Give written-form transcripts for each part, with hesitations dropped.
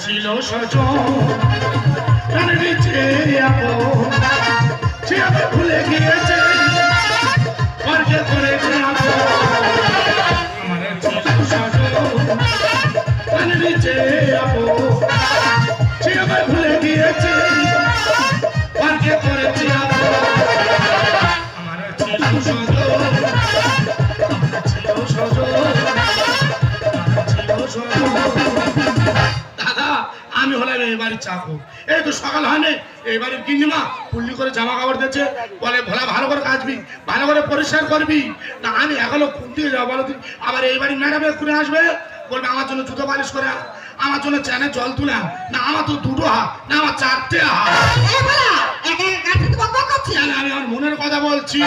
ছিল সজন প্রাণের নিচে আপন সে আমি ভুলে গিয়েছে স্বর্গে করেছে আপন আমার ছিল সজন প্রাণের নিচে আপন সে আমি ভুলে গিয়েছে স্বর্গে করেছে আপন আমার ছিল সজন দাদা আমি হলাম এই বাড়ির চাকর। এই তো সকাল হয়নি, এই বাড়ির গিন্নিমা পুল্লি করে জামা কাপড় দিচ্ছে, বলে ভোলা ভালো করে কাচবি, ভালো করে পরিষ্কার করবি। না আমি এখনো খুব দিয়ে যাবো বলো, আবার এই বাড়ির ম্যাডাম ঘুরে আসবে, বলবে আমার জন্য জুতো পালিশ করে, আমার জন্য চ্যানে জল তুলে, না আমার তো দুটো হাত, না আমার চারটে হাত। আমি আমার মনের কথা বলছি।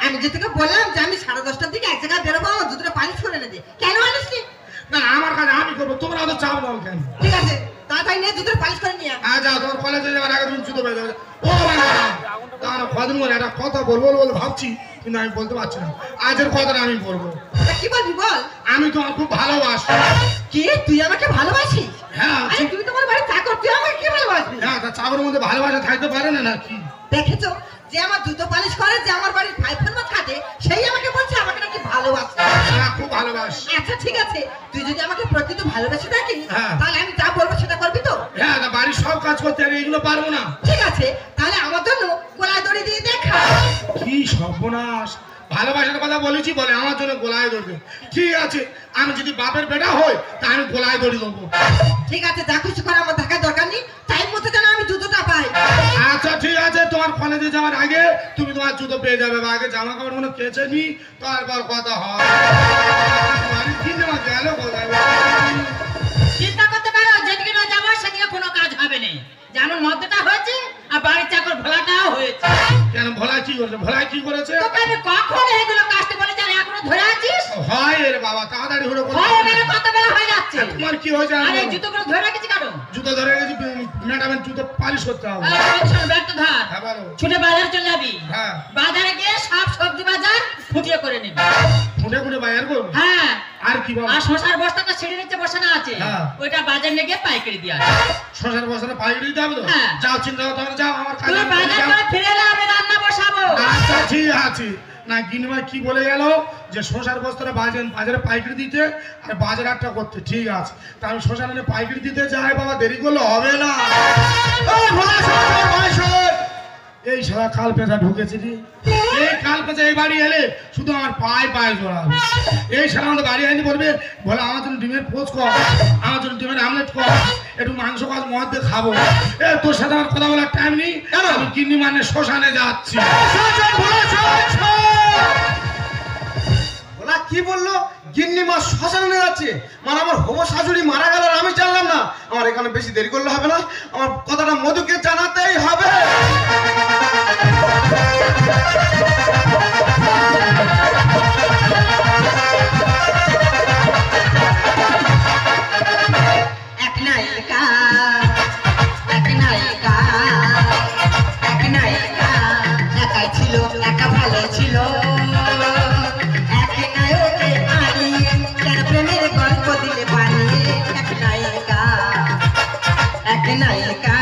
আমি যে তোকে বললাম যে আমি 10:30টার দিকে এক জায়গায় বেরোবো, আমার জুতোটা পালিশ করে এনে দে। কেন আনিসনি? না আমার কাছে আমি করবো, তোমরা তো চাও না কেন? ঠিক আছে তাড়াতাড়ি নিয়ে জুতোটা পালিশ করে নিয়ে আয়। যাও তোমার কলেজে যাওয়ার আগে তুমি জুতো পেয়ে যাবে। ও তাহলে কদিন করে একটা কথা বলবো বলে ভাবছি, কিন্তু আমি বলতে পারছি না। আজের কথাটা আমি বলবো। কি বলবি বল? আমি তোমার খুব ভালোবাসি। কি তুই আমাকে ভালোবাসিস? হ্যাঁ। তুই তোমার বাড়ির চাকর, তুই আমাকে কি ভালোবাসবি? হ্যাঁ, তা চাকরের মধ্যে ভালোবাসা থাকতে পারে না নাকি? দেখেছো যে আমার জুতো পালিশ করে, যে আমার বাড়ির ভাইফোন মা থাকে, সেই আমাকে বলছে আমাকে নাকি ভালোবাসে। হ্যাঁ খুব ভালোবাসি। আচ্ছা ঠিক আছে, তুই যদি আমাকে প্রকৃত ভালোবেসে থাকিস হ্যাঁ। তাহলে আমি যা বলবো সেটা করবি তো? হ্যাঁ, বাড়ির সব কাজ করতে আর এগুলো পারবো না। ঠিক আছে তাহলে আমার জন্য গলায় দড়ি দিয়ে দেখা। কি সর্বনাশ, ভালোবাসার কথা বলেছি বলে আমার জন্য গোলায় দড়ি। ঠিক আছে, আমি যদি বাপের বেটা হই তা আমি গোলায় দড়ি দেবো। ঠিক আছে যা কিছু করে আমার দেখার দরকার নেই, টাইম মতো যেন আমি জুতোটা পাই। আচ্ছা ঠিক আছে, তোমার কলেজে যাওয়ার আগে তুমি তোমার জুতো পেয়ে যাবে। আগে জামা কাপড় মনে কেচে নি, তারপর কথা হয়। গেল কোথায়? চিন্তা করতে পারো, যেদিকে না যাবো সেদিকে কোনো কাজ হবে না। যেমন মদ্যটা হয়েছে আর বাড়ির চাকর ভোলাটাও হয়েছে। কেন ভোলা কি করেছে? ভোলা কি করেছে? তোকে আমি কখন এগুলো কাজতে বলে জানি এখনো ধরে আছিস? হয় রে বাবা, তাড়াতাড়ি হলো। কত বেলা হয়ে যাচ্ছে? তোমার কি হয়েছে? আরে জুতোগুলো ধরে রেখেছি কেন? জুতো ধরে গেছি, ম্যাডামের জুতো পালিশ করতে হবে। ব্যাগটা ধর, হ্যাঁ বলো। ছুটে বাজারে চলে যাবি। হ্যাঁ। বাজারে গিয়ে সব সবজি বাজার ফুটিয়ে করে নিবি। ফুটে ফুটে বাজার করবো? হ্যাঁ। আর কি বল? আর শশার বস্তাটা ছিঁড়ে নিচে বসানো আছে, ওইটা বাজার নিয়ে গিয়ে পাইকারি দিয়ে আসবি। শশার বস্তাটা পাইকারি দিতে হবে তো? হ্যাঁ। যাও, চিন্তা করতে হবে, যাও আমার কাছে। তুই বাজার করে ফিরে এলে আমি রান্না বসাবো। আচ্ছা ঠিক আছে। না গিনিমা কি বলে গেল যে শশার বস্তাটা বাজারে পাইকারি দিতে আর বাজার একটা করতে। ঠিক আছে, তা আমি শশা নিয়ে পাইকারি দিতে যাই বাবা, দেরি করলে হবে না। এই সারা কাল পেঁচা ঢুকেছে রে। এই কাল পেঁচা এই বাড়ি এলে শুধু আমার পায়ে পায়ে জড়াবে। এই সারা আমাদের বাড়ি আইনি বলবে, বলে আমার জন্য ডিমের পোচ কর, আমার জন্য ডিমের আমলেট কর, একটু মাংস কাজ মধ্যে খাবো। এ তোর সাথে আমার কথা বলার টাইম নেই, আমি কিন্নি মানে শ্মশানে যাচ্ছি। ওরা কি বললো? গিন্নি মা শ্মশানে যাচ্ছে, মানে আমার হবু শাশুড়ি মারা গেল আর আমি জানলাম না। আমার এখানে বেশি দেরি করলে হবে না, আমার কথাটা মধুকে জানাতেই হবে। এক নায়িকা, এক নায়িকা, এক নায়িকা, একাই ছিল একা ভালো ছিল। এক নায়কে আনি তার প্রেমের গল্প দিলে বানিয়ে। এক নায়িকা, এক নায়িকা,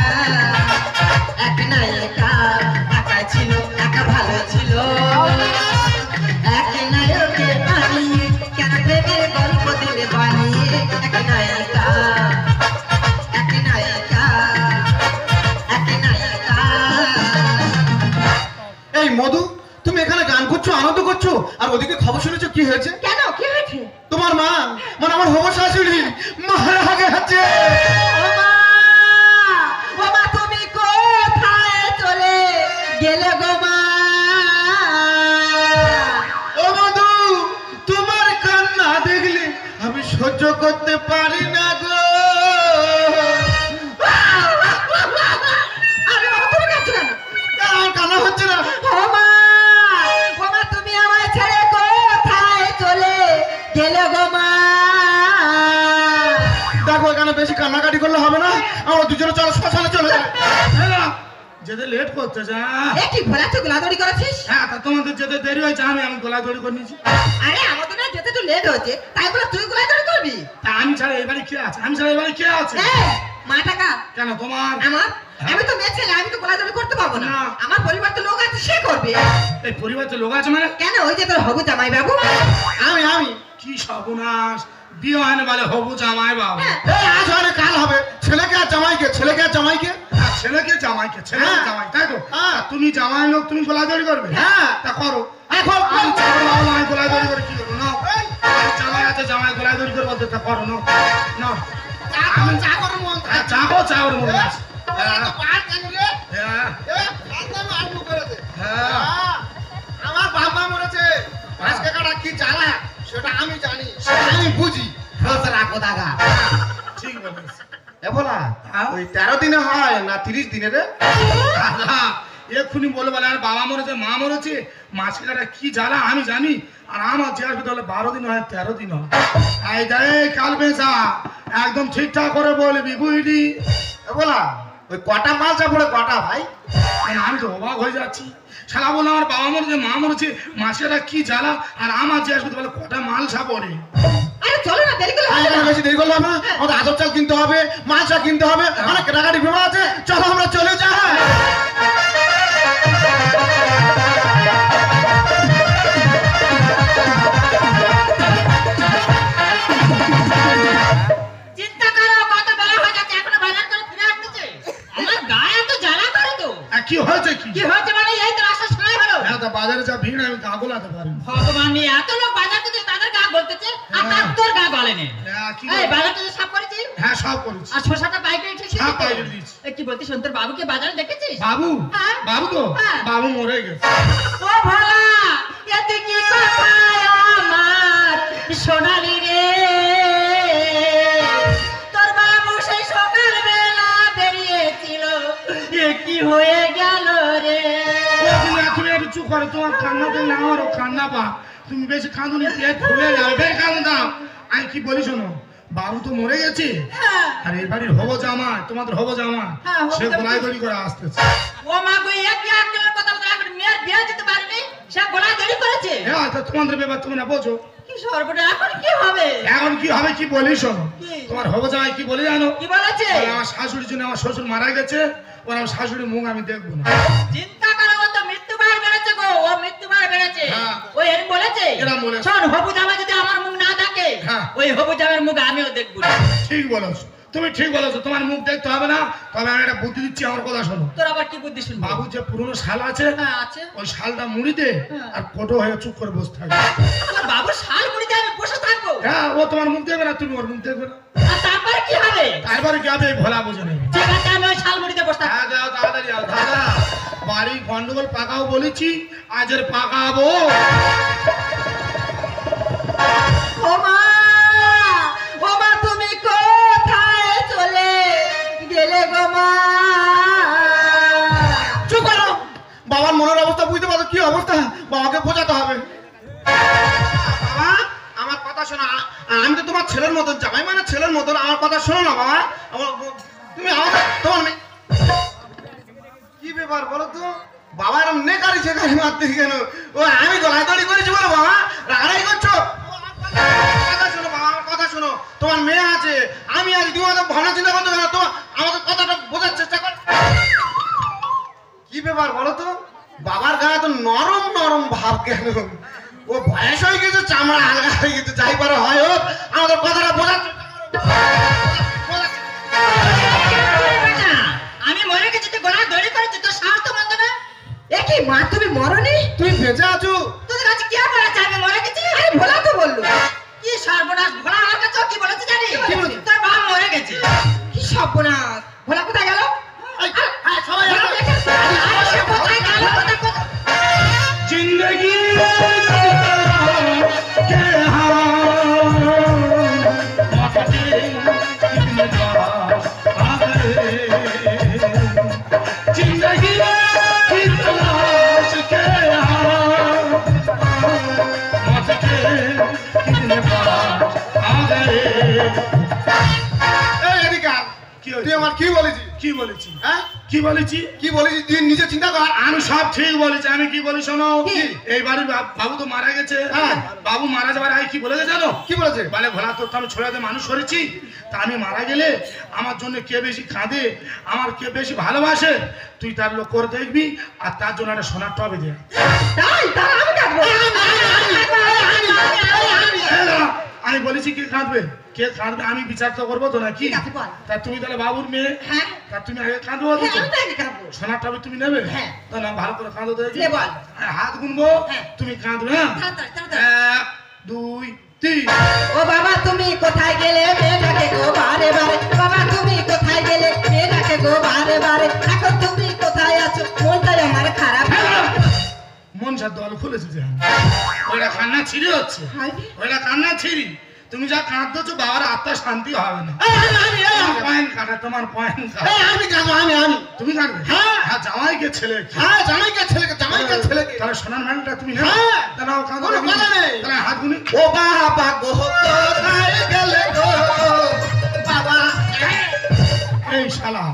এক নায়িকা, একাই ছিল একা ভালো ছিল। এক নায়কে আনি তার প্রেমের গল্প দিলে বানিয়ে। এক নায়িকা, এক নায়িকা, এক নায়িকা। এই মধু, তুমি এখানে গান করছো, আনন্দ করছো, আর ওদিকে খবর শুনেছো কি হয়েছে? কেন কি হয়েছে? তোমার মা, মানে আমার হবু শাশুড়ি মারা গেছে। ও মা, তুমি কোথায় চলে গেলে গো মা? ও মধু, তোমার কান্না দেখলে আমি সহ্য করতে পারি না গো। আরে বাবা, তুমি কাঁদছো কেন? আমার কান্না হচ্ছে না। ও মা, তুমি আমায় ছেড়ে কোথায় চলে গেলে গো মা? দেখো, এখানে বেশি কান্নাকাটি করলে হবে না, আমরা দুজনে চলো শ্মশানে চলে যাই। যেতে লেট করতে যা। এ কি ভোলা, তুই গোলাদড়ি করেছিস? হ্যাঁ, তা তোমাদের যেতে দেরি হয়েছে, আমি গোলা দড়ি করে নিয়েছি। আরে আমাদের না যেতে তো লেট হয়েছে, তাই বলে তুই গোলাদড়ি করবি? করবি? তা আমি ছাড়া এবারে কে আছে? আমি ছাড়া এবারে কে আছে? এই, মাটা কার? কেন তোমার? আমার? আমি তো মেয়ে ছেলে, আমি তো গলাধরি করতে পারবো না। না। আমার পরিবার তো লোক আছে, সে করবে। এই পরিবারে লোক আছে মানে? কেন? ওই যে তোর হবু জামাই বাবু। আমি কি সর্বনাশ, বিয়ে হয় না বলে হবু জামাই বাবু। হ্যাঁ। এই আজ হয় না কাল হবে। ছেলেকে আর জামাইকে, ছেলেকে আর জামাইকে। আর ছেলেকে জামাইকে, ছেলেকে হ্যাঁ। জামাই, তাই তো? হ্যাঁ। আর তুমি জামাই লোক, তুমি গোলাধরি করবে? হ্যাঁ। তা করো। এখন আমি ছাড়া আমি গোলাধরি করে কি করবো? নাও। আর জামাই আছে, জামাই গোলাধরি করে বলতে, তা করো, নাও। নাও। আমি চা করবো মন হ্যাঁ, চাকো চাওয়ার মনে আছে। হ্যাঁ, পার কেন রে? হ্যাঁ, আরম্ভ করেছে। হ্যাঁ। আমার বাবা মরেছে, আজকে কাটা কি জ্বালা সেটা আমি জানি, সেটা আমি বুঝি। রাখো দাগা। ঠিক বলেছ। এ বলা হ্যাঁ? ওই 13 দিনে হয় না 30 দিনে রে? দাদা, এক্ষুনি বলে বলে আর বাবা মরেছে, মা মরেছে, মাসে কাটা কি জ্বালা আমি জানি। আর আমার যে আসবে তাহলে 12 দিন হয়, 13 দিন হয়। এই দেখ কাল বেচা একদম ঠিকঠাক করে বলবি, বুঝলি? এ বলা ওই কটা মাল চাপড়ে কটা ভাই? মানে আমি তো অবাক হয়ে যাচ্ছি। শালা বলে আমার বাবা মরেছে, মা মরেছে, মাসেরা কি জ্বালা। আর আমার যে আসবে তাহলে কটা মাল সাপড়ে। আরে চলো না, দেরি করলে হবে না। বেশি দেরি করলে হবে না, আমাদের আদর চাল কিনতে হবে, মাছটা কিনতে হবে, অনেক কেনাকাটি ব্যাপার আছে। চলো আমরা চলে যাই। চিন্তা করো, কত বেলা হয়ে যাচ্ছে, এখনো বাজার করে ফিরে আসতেছে। আমার গায়ে এত জ্বালা করে তো। আর কি হয়েছে কি? কি হয়েছে মানে এই তো আসার সময় হলো। হ্যাঁ, তা বাজারে যা ভিড় আমি গা গোলাতে পারি না। ভগবান নিয়ে এত লোক বাজার করতে, তাদের গা বলতেছে আর তার তোর গা বলেনি। হ্যাঁ, কি এই বলবো? বাজারটা যে সাফ করেছিস হ্যাঁ, সব করেছি। আর শসাটা পাইকারি ঠিক সব পাইকারি দিয়েছি। কি বলতিস, তোর বাবুকে বাজারে দেখেছিস? বাবু? হ্যাঁ। বাবু তো? হ্যাঁ। বাবু মরে গেছে। ও ভোলা, এতে কি কথায় আমার সোনালি রে, তোর বাবু সেই সকাল বেলা বেরিয়েছিল, এ কি হয়ে গেল রে। তুমি একটু চুপ করো, তোমার কান্না দেখলে আমারও কান্না পা। তুমি বেশি কাঁদুনি, পেট ফুলে যাবে, বেশ কাঁদো দাও। আমি কি বলি শোনো, বাবু তো মরে গেছে। হ্যাঁ। আর এই বাড়ির হবো জামাই, তোমাদের হবো জামাই, হ্যাঁ, হবো সে জামাই। গোলায় দড়ি করে আসতেছে। ও মা গো, একজনের কথা বলে এখন মেয়ের বিয়ে দিতে পারিনি, সে গোলা দেরি করেছে। হ্যাঁ, তা তোমাদের ব্যাপার তোমরা বোঝো। কি সর্বটা, এখন কি হবে? এখন কি হবে কি বলি শোনো, কি? তোমার হবো জামাই কি বলে জানো? কি বলেছে? বলে, আমার শাশুড়ির জন্য আমার শ্বশুর মারা গেছে, ওর আমার শাশুড়ির মুখ আমি দেখবো না। চিন্তা করো, ও তো মৃত্যুবার বেড়েছে গো, ও মৃত্যুবার বেড়েছে। হ্যাঁ। ও এর বলেছে, এরম বলেছে। শোন, হবু জামাই যদি আমার মুখ না দেখে, হ্যাঁ। ওই হবু জামাইয়ের মুখ আমিও দেখবো না। ঠিক বলেছো, তুমি ঠিক বলেছো, তোমার মুখ দেখতে হবে না। তবে আমি একটা বুদ্ধি দিচ্ছি, আমার কথা শোনো। তোর আবার কি বুদ্ধি শুনবো? বাবু যে পুরনো শাল আছে, হ্যাঁ, আছে। ওই শালটা মুড়ি দে, হ্যাঁ। আর কোটো হয়ে চুপ করে বসে থাকবে। তোর বাবুর শাল মুড়িতে আমি বসে থাকবো, হ্যাঁ, ও তোমার মুখ দেখবে না, তুমি ওর মুখ দেখবে না। আর তারপরে কি হবে? তারপরে কি হবে, এই ভোলা বুঝে নেবে। ঠিক আছে, আমি ওই শাল মুড়িতে বসে থাকবো। হ্যাঁ, যাও তাড়াতাড়ি যাও দাদা, বাড়ি গন্ডগোল পাকাও বলেছি, আজের পাকাবো। ও মা, ও মা, তুমি কোথায় চলে গেলে গো মা? চুপ করো। বাবার মনের অবস্থা বুঝতে পারছো কি অবস্থা? বাবাকে বোঝাতে হবে। বাবা, আমার কথা শোনো। আমি তো তোমার ছেলের মতন, জামাই মানে ছেলের মতন। আমার কথা শোনো না বাবা। তুমি আমাকে তোমার কি ব্যাপার বলো তো? বাবা এরকম নেকারি ছেকারি মারতে কেন? ও আমি গলায় দড়ি করেছি বলে বাবা রাগারাগি করছো? কথা শোনো বাবা, আমার কথা শোনো। তোমার মেয়ে আছে, আমি আছি, তুমি আমাদের ভাবনা চিন্তা করতে পারো। তোমার আমাদের কথাটা বোঝার চেষ্টা কর। কি ব্যাপার বলো তো? বাবার গায়ে তো নরম নরম ভাব কেন? ও বয়স হয়ে গেছে, চামড়া আলগা হয়ে গেছে, যাই পারে হয় হোক, আমাদের কথাটা বোঝার চেষ্টা করো। না, আমি মরে গেছি, তুই গোলা দড়ি করেছিস, তোর সাহস তো মন্দ না। এ কি মা, তুমি মরনি? তুমি বেঁচে আছো? তোদের কাছে কি বলেছে আমি মরে গেছি? আরে ভোলা তো বললো। কি সর্বনাশ, ভোলা আমার কাছে কি বলেছে জানি? কি বলেছে? তোর বাপ মরে গেছে। কি সর্বনাশ! ভোলা কোথায় গেল? সবাই ভোলা আসো। দেখে- আরে সে কোথায় গেল, কোথায় কোথায়? जिंदगी के जिंदगी की तलाश के कितने बार आ गए। এই এদিকে আয়। কি হয়েছে? তুই আমার কি বলেছিস? কি বলেছি? হ্যাঁ কি বলেছি? কি বলেছিস তুই নিজে চিন্তা কর। আমি সব ঠিক বলেছি। আমি কি বলি শোনো, কি? এই বাড়ির বাবু তো মারা গেছে। হ্যাঁ। বাবু মারা যাবার আগে কি বলেছে জানো? কি বলেছে? বলে ভোলা তোর তো আমি ছোড়াতে মানুষ করেছি, তা আমি মারা গেলে আমার জন্য কে বেশি কাঁদে, আমার কে বেশি ভালোবাসে, তুই তার লোক করে দেখবি, আর তার জন্য একটা সোনার টবে দে। তাই তাই আমি কাঁদবো। আমি বলেছি কে কাঁদবে, কে কাঁদবে আমি বিচার তো করবো তো নাকি? ঠিক আছে, বল। তা তুমি তাহলে বাবুর মেয়ে, হ্যাঁ তা তুমি আগে কাঁদবো তো? হ্যাঁ, আমি তো আগে কাঁদবো। সোনার টবে তুমি নেবে? হ্যাঁ। তাহলে আমি ভালো করে কাঁদো তো দেখি। নে বল। হাত গুনবো, হ্যাঁ। তুমি কাঁদবে। হ্যাঁ, তাড়াতাড়ি, তাড়াতাড়ি। 1 2 3। ও বাবা তুমি কোথায় গেলে মেয়েটাকে গো বারে বারে, বাবা তুমি কোথায় গেলে মেয়েটাকে গো বারে বারে, এখন তুমি কোথায় আছো মনটাই আমার খারাপ। মন সার দল খুলেছে যে ওইটা কান্না ছিঁড়ি হচ্ছে, ওইটা কান্না ছিঁড়ি। তুমি যা কাঁদছো বাবার আত্মা শান্তি হবে না। পয়েন্ট কাটা, তোমার পয়েন্ট কাটা। আমি কাঁদবো, আমি তুমি কাঁদবে? হ্যাঁ। হ্যাঁ, জামাইকে ছেলে। হ্যাঁ জামাইকে ছেলেকে, জামাইকে ছেলেকে। তাহলে সোনার মেলটা তুমি নেবে? হ্যাঁ। তাহলে ও কাঁদো কোনো দেখি। কথা নেই। তাহলে হাত গুনি। ও বাবা গো কোথায় গেলে গো বাবা। এই শালা,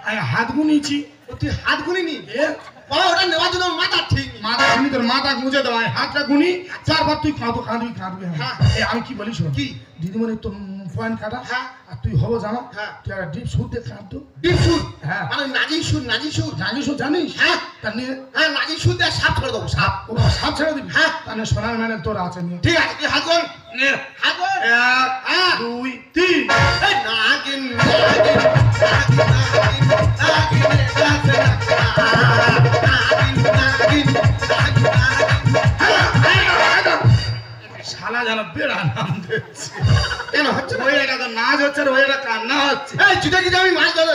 আমি হাত গুনিছি। ও তুই হাত গুনিনি? এ বাবা ওটা নেওয়ার জন্য আমার মাথা ঠিক নেই। মাথা গুনি, তোর মাথা গুঁজে দেওয়া, হাতটা গুনি, তারপর তুই কাঁদবি। হ্যাঁ। এই আমি কি বলি শোন, কি? দিদিমণি তোর পয়েন্ট কাটা, হ্যাঁ। আর তুই হবো জামা, হ্যাঁ। তুই একটা ডিপ সুদ দিয়ে কাঁদতো। ডিপ সুদ? হ্যাঁ। মানে নাজি সুদ, নাজি সুদ। জানিস ও জানিস? হ্যাঁ। তা নিয়ে হ্যাঁ নাজি সুদ দিয়ে সাপ ছেড়ে দেবো, সাপ। ও সাপ ছেড়ে দিবি? হ্যাঁ। তাহলে সোনার মেলে তোর আছে নিয়ে। ঠিক আছে তুই হাত গুন। নে। হাত গুন। 1 হ্যাঁ। 2 3। এই নাগিন নাগিন নাগিন নাগিন ডাকছে নাগিন নাগিন শালা যেন বেড়া নাম দিচ্ছে। কেন হচ্ছে না? ওই এটা তো নাচ হচ্ছে আর ওই এটা কান্না হচ্ছে। এই চুটা কি আমি মাছ ধরে?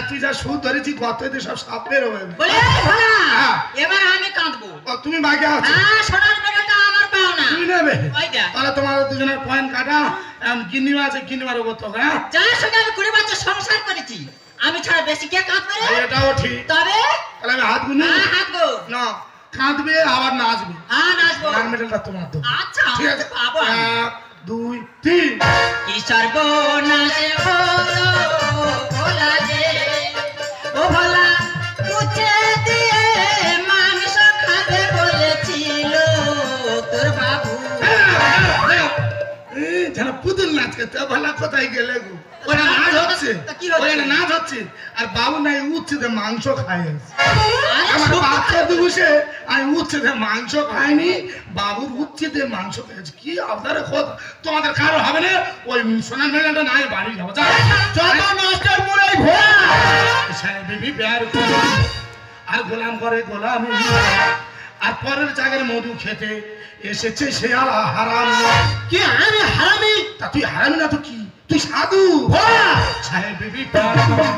তুই যা সুদ ধরেছি গর্তে সব সাপ বের হয়ে যাবে। বলে এই ভোলা, হ্যাঁ। এবার আমি কাঁদবো। ও, তুমি বাকি আছো, হ্যাঁ, সোনার মেয়েটা আমার পাও না। তুমি নেবে। ওই দেখ। তাহলে তোমার দুজনের পয়েন্ট কাটা। গিন্নিমা আছে, গিন্নিমার উপর তো। হ্যাঁ, যার সঙ্গে আমি 20 বছর সংসার করেছি, আমি ছাড়া বেশি কে কাঁদবে রে? এটাও ঠিক। তবে তাহলে আমি হাত গুনি। হ্যাঁ, হাত গো। না, কাঁদবে আবার নাচবে। হ্যাঁ, নাচবো। নাচ মেডেলটা তোমার তো। আচ্ছা, ঠিক আছে, পাবো আমি। 1 2 3। কি সর্বনাশে হলো ভোলা রে, ও ভোলা মুছে দিয়ে মাংস খাবে বলেছিল তোর বাবু। যেন পুতুল নাচ করতে ভালো। কোথায় গেলে গো? ওরা নাচ হচ্ছে, তা কি হচ্ছে? ওরা নাচ হচ্ছে, আর বাবু নাই উচ্ছেদে মাংস খাই আছে। আরে আমার সত্যি বাচ্চা কথা। দিবসে আমি উচ্ছেদে মাংস খাইনি, বাবুর উচ্ছেদে মাংস খেয়েছি। কি আপনারা কথা, তোমাদের কারো হবে না? ওই সোনার মেলাটা নাই, বাড়ি যাবো। যত মাস্টার মুরাই ভোলা। বিবি প্যার করে আর গোলাম করে গোলামি, আর পরের জায়গার মধু খেতে এসেছে সে আর হারাম। কি আমি হারামি? তা তুই হারামি না তো কি? তুই সাধু। ভোলা। সাহেব বিবি প্যার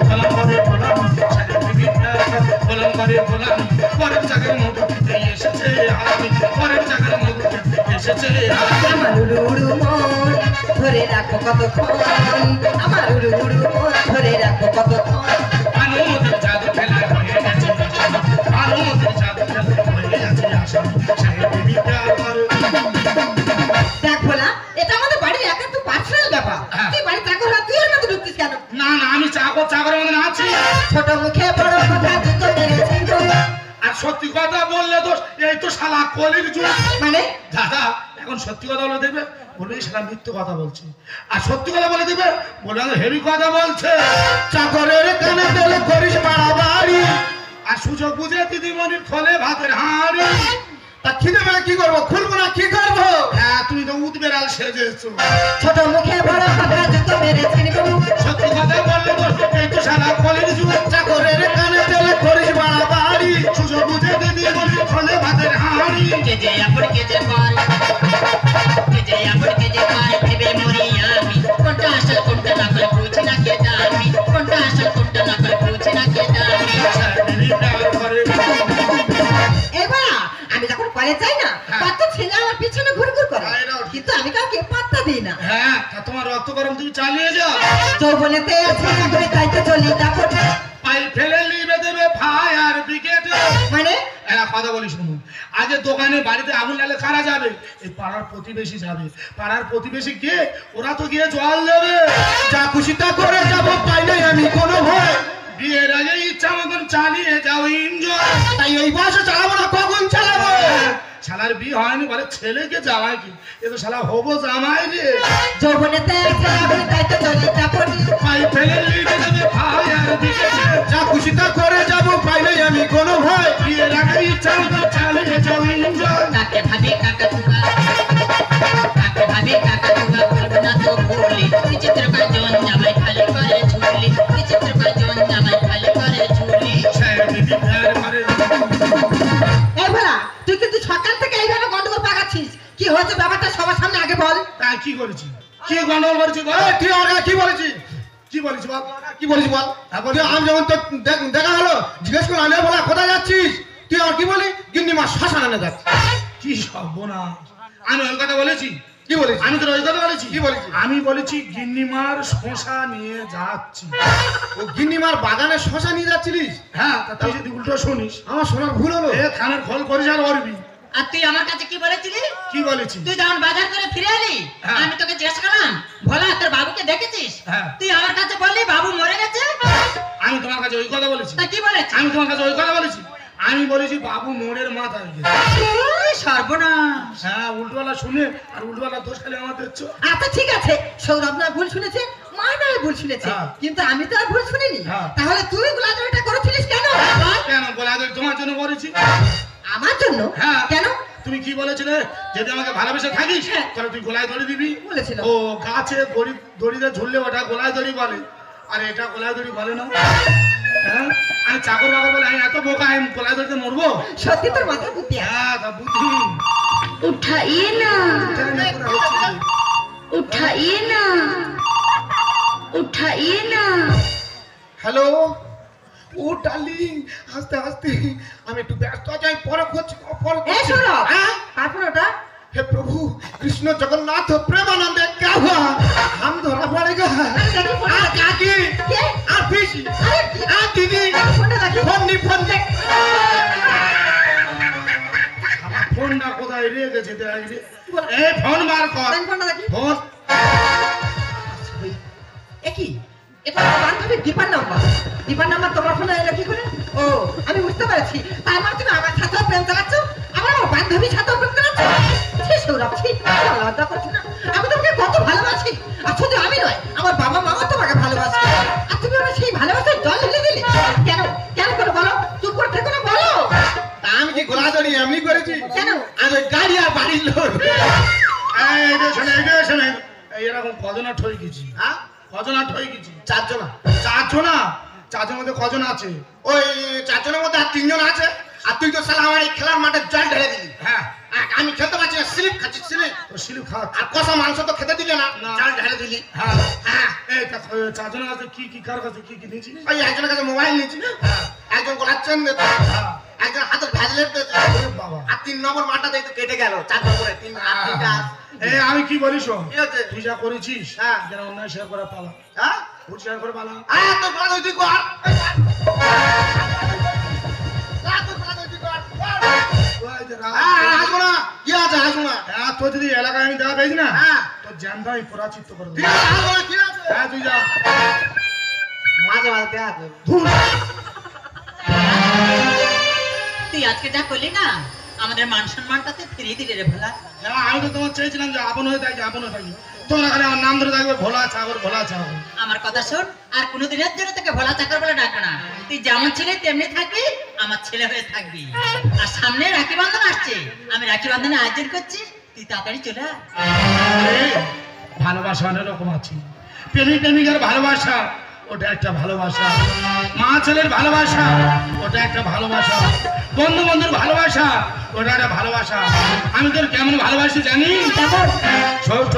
গোলাম করে গোলামি, সাহেব বিবি প্যার গোলাম করে গোলামি, পরের জায়গার মধু খেতে এসেছে হারামি, পরের জায়গার মধু খেতে এসেছে হারামি। আমার উড়ু উড়ু মন ধরে রাখো কতক্ষণ, আমার উড়ু উড়ু মন ধরে রাখো কতক্ষণ। আনুমতির জাদু খেলায় হয়ে গেছে আসামি, আনুমতির জাদু খেলায় হয়ে গেছে আসামি, সাহেব বিবি প্যার করে। দেখ ভোলা, এটা আমাদের বাড়ির একান্ত পার্সোনাল ব্যাপার। হ্যাঁ। তুই বাড়ি চাকর হয়, তুই এর মধ্যে ঢুকছিস কেন? না না, আমি চাকর মধ্যে আছি। ছোট মুখে বড় কথা দুটো মেরেছিস তো। আর সত্যি কথা বললে তো এই তো শালা কলির যুগ। মানে দাদা, এখন সত্যি কথা বলে দেখবে, বলবে এই শালা মিথ্যে কথা বলছে, আর সত্যি কথা বলে দেখবে বলবে আমি হেভি কথা বলছে। চাকরের কানে তেলে করিস বাড়াবাড়ি। আর সুযোগ বুঝে দিদিমণির খোলে ভাতের হাঁড়ি। তা খিদে পেলে কি করবো? খুলবো না কি করবো? হ্যাঁ, তুমি তো উদবেড়াল সেজেছো। ছোট মুখে বড় কথা দুটো মেরেছিস বাবু। সত্যি কথা বললে তো এই তো শালা কলির যুগ। চাকরের কানে তেলে করিস বাড়াবাড়ি। সুযোগ বুঝে দিদিমণির খোলে ভাতের হাঁড়ি। কেজে আপন কেজে পায়, কেজে আপন কেজে পায়, ভেবে মরি আমি। কোনটা আসল কোনটা নকল বুঝি না কে জানি, কোনটা আসল কোনটা নকল বুঝি না কে জানি। সাহেব বিবি প্যার করে। এবার আমি যখন কলেজ যাই না, কত ছেলে আমার পিছনে ঘুরঘুর করে, হ্যাঁ, এটাও ঠিক। কিন্তু আমি কাউকে পাত্তা দিই না। হ্যাঁ, তা তোমার রক্ত গরম তুমি চালিয়ে যাও। যৌবনেতে আছে ঘুরে তাই তো চলি দাপটে। পাই ফেলে লিবে দেবে ফায়ার ব্রিগেড। মানে একটা কথা বলি শুনুন, আগে দোকানে বাড়িতে আগুন লাগলে কারা যাবে? এই পাড়ার প্রতিবেশী যাবে। পাড়ার প্রতিবেশী গিয়ে ওরা তো গিয়ে জল দেবে। যা খুশি তা করে যাবো, পাই নাই আমি কোনো ভয়। বিয়ের আগে ইচ্ছা মতন চালিয়ে যাও এনজয়। তাই এই বয়সে চালাবো না, কখন চালাবো? শালার বিয়ে হয়নি বলে ছেলেকে জামাই কি? এ তো শালা হবো জামাই রে। যৌবনেতে আছে আগুন, তাই তো চলে চাপড়ি। ভাই ফেলে লিখে দেবে ভাই আর দিকে। যা খুশি তা করে যাবো, পাই নাই আমি কোনো ভয়। বিয়ের আগে ইচ্ছা মতন চালিয়ে যাও এনজয়। কাকে ভাবে কাকা তুকা, কাকে ভাবে কাকা তুকা, বলবো না তো ভুলি। বিচিত্র কাজন জামাই খালি করে ঝুলি, বিচিত্র কাজন জামাই খালি করে ঝুলি। ছেড়ে দিবি ফের মারে। এই ভোলা, তুই কিন্তু সকাল থেকে এইভাবে গন্ডগোল পাকাচ্ছিস। কি হয়েছে ব্যাপারটা সবার সামনে আগে বল। তাই কি করেছি? কি গন্ডগোল করেছি বল? এই, তুই আমার কাছে কি বলেছিস? কি বলেছি বল? কি বলিস বল? তুই আমি যখন তোর দেখা হলো, জিজ্ঞেস করে আনে বলা কোথায় যাচ্ছিস, তুই আর কি বলি? গিন্নি মা শ্মশান আনে যাচ্ছি। কি সর্বনাশ! আমি ওই কথা বলেছি? কি বলিস? আমি তোর ওই কথা বলেছি? কি বলেছি? আমি বলেছি গিন্নিমার শশা নিয়ে যাচ্ছি। ও গিন্নিমার বাগানে শশা নিয়ে যাচ্ছিলিস? হ্যাঁ, তা তুই যদি উল্টো শুনিস, আমার শোনার ভুল হলো। এ খানের খোল করিস আর করবি। আর তুই আমার কাছে কি বলেছিলি? কি বলেছি? তুই যখন বাজার করে ফিরে এলি, হ্যাঁ। আমি তোকে জিজ্ঞেস করলাম, ভোলা তোর বাবুকে দেখেছিস? হ্যাঁ। তুই আমার কাছে বললি বাবু মরে গেছে। আমি তোমার কাছে ওই কথা বলেছি? তা কি বলেছিস? আমি তোমার কাছে ওই কথা বলেছি? আমি বলেছি বাবু মোড়ের মাথায় গেছে। সর্বনাশ! হ্যাঁ, উল্টোবেলা শুনে আর উল্টোবেলা দোষ খালি আমার দিচ্ছ। আচ্ছা ঠিক আছে, সৌরভ না ভুল শুনেছে, মা নয় ভুল শুনেছে, হ্যাঁ। কিন্তু আমি তো আর ভুল শুনিনি। হ্যাঁ। তাহলে তুই গোলাগুলিটা করেছিলিস কেন? কেন বলে তোমার জন্য করেছি। আমার জন্য? হ্যাঁ। কেন তুমি কি বলেছিলে? যদি আমাকে ভালোবেসে থাকিস হ্যাঁ। তাহলে তুই গোলায় দড়ি দিবি। বলেছিল। ও গাছে দড়িতে ঝুললে ওটা গোলায় দড়ি বলে, আর এটা গোলায় দড়ি বলে না। হ্যাঁ, আমি চাকর বাকর বলে আমি এত বোকা, আমি গোলায় দড়িতে মরবো? সত্যি তোর মাথায় বুদ্ধি আছে। হ্যাঁ, তা বুদ্ধি উঠাইয়ে না, জানি না করে হচ্ছে কি। উঠাইয়ে না, উঠাইয়ে না। হ্যালো, ও ডার্লিং, আস্তে আস্তে, আমি একটু ব্যস্ত আছি, আমি পরে করছি, পরে এই করছি। সৌরভ, হ্যাঁ? তারপর ওটা हे प्रभु कृष्ण जगन्नाथ प्रेमानंद क्या हुआ? हम धरा पड़ेगा। आ काकी, কে? आ पीसी, আরে কি? आ दीदी, ফোনটা দেখি। फोन देख। আমার ফোনটা কোথায় রেখেছে দেখ রে। এই ফোন বার কর। দেখ ফোনটা দেখি। ফোন একই, এটা আমার বান্ধবী দীপার নাম্বার। দীপার নাম্বার তোমার ফোনে এলো কি করে? ও, আমি বুঝতে পারছি। তার মানে তুমি আমার সাথেও প্রেম চালাচ্ছ, আমার বান্ধবীর সাথেও প্রেম চালাচ্ছ। ছি সৌরভ, ছি, আমার লজ্জা করছে না? আমি তোমাকে কত ভালোবাসি, আর শুধু আমি নয়, আমার বাবা মাও তোমাকে ভালোবাসে। আর তুমি আমার সেই ভালোবাসার জল ঢেলে দিলে কেন? কেন করে বলো? চুপ করে থেকো না, বলো। আমি কি গোলা দড়ি এমনি করেছি? কেন? আমি গাড়ি আর বাড়ির লোক। এই রে শোনে, এই রে শোনে, এই এরকম কজনা ঠই গেছি। হ্যাঁ? কজনা ঠই গেছি? চারজনা। চারজনা? চারজনের মধ্যে কজন আছে? ওই চারজনের মধ্যে আর তিনজন আছে, আর তুই তো শালা আমার এই খেলার মাঠে জল ঢেলে দিলি। হ্যাঁ, আমি খেতে পারছি না, স্লিপ খাচ্ছি, স্লিপ। তো শিলু খাত। আর কষা মাংস তো খেতে দিলে না, না। জল ঢেলে দিলি। হ্যাঁ, হ্যাঁ, এই তা চারজনের কাছে কি কি, কার কাছে কি কি নিয়েছিস? ওই একজনের কাছে মোবাইল নিয়েছি, একজন গলার চেন দিতে, হ্যাঁ। একজন হাতের ভ্যাজলেট দিতে, ওরে বাবা। আর 3 নম্বর মাঠটা দেখতে কেটে গেল, 4 নম্বরে 3 আর 3টা আছে। এই আমি কি বলি শোন, কি হচ্ছে? তুই যা করেছিস, হ্যাঁ। যেন অন্যায় শেয়ার করে পালা, হ্যাঁ? ভুল শেয়ার করে পালা। তোর গলা ধরে তুই কর। তোর গলা ধরে তুই কর। ওই যে রাত- হাসবো না, কি আছে, হাসবো না। হ্যাঁ, তোর যদি এলাকায় আমি দেখা পেয়েছি না, হ্যাঁ। তোর জ্যান্ত আমি পরাচিত্ত করে ঠিক দেবো। আছে, হাসবো না, কি আছে? হ্যাঁ, তুই যা। মাঝে মাঝে দেখা করবি। ধুর। তুই আজকে যা করলি না, আমাদের মান সম্মানটাতে ফিরিয়ে দিলি রে ভোলা। হ্যাঁ, আমি তো তোমার চেয়েছিলাম যে আপন হয়ে থাকি, আপন হয়ে থাকি। তোমরা খালি আমার নাম ধরে থাকবে ভোলা চাকর, ভোলা চাকর। আমার কথা শোন, আর কোনোদিনের জন্য তোকে ভোলা চাকর বলে ডাকবে না। তুই যেমন ছেলে তেমনি থাকবি, আমার ছেলে হয়ে থাকবি। আর সামনে রাখি বন্ধন আসছে, আমি রাখি বন্ধনে আয়োজন করছি, তুই তাড়াতাড়ি চলে আয়। এই, ভালোবাসা অনেক রকম আছে। প্রেমিক প্রেমিকার ভালোবাসা, ওটা একটা ভালোবাসা। মা ছেলের ভালোবাসা, ওটা একটা ভালোবাসা। বন্ধু বন্ধুর ভালোবাসা, ওটা একটা ভালোবাসা। আমি তোর কেমন ভালোবাসি জানিস? ছোট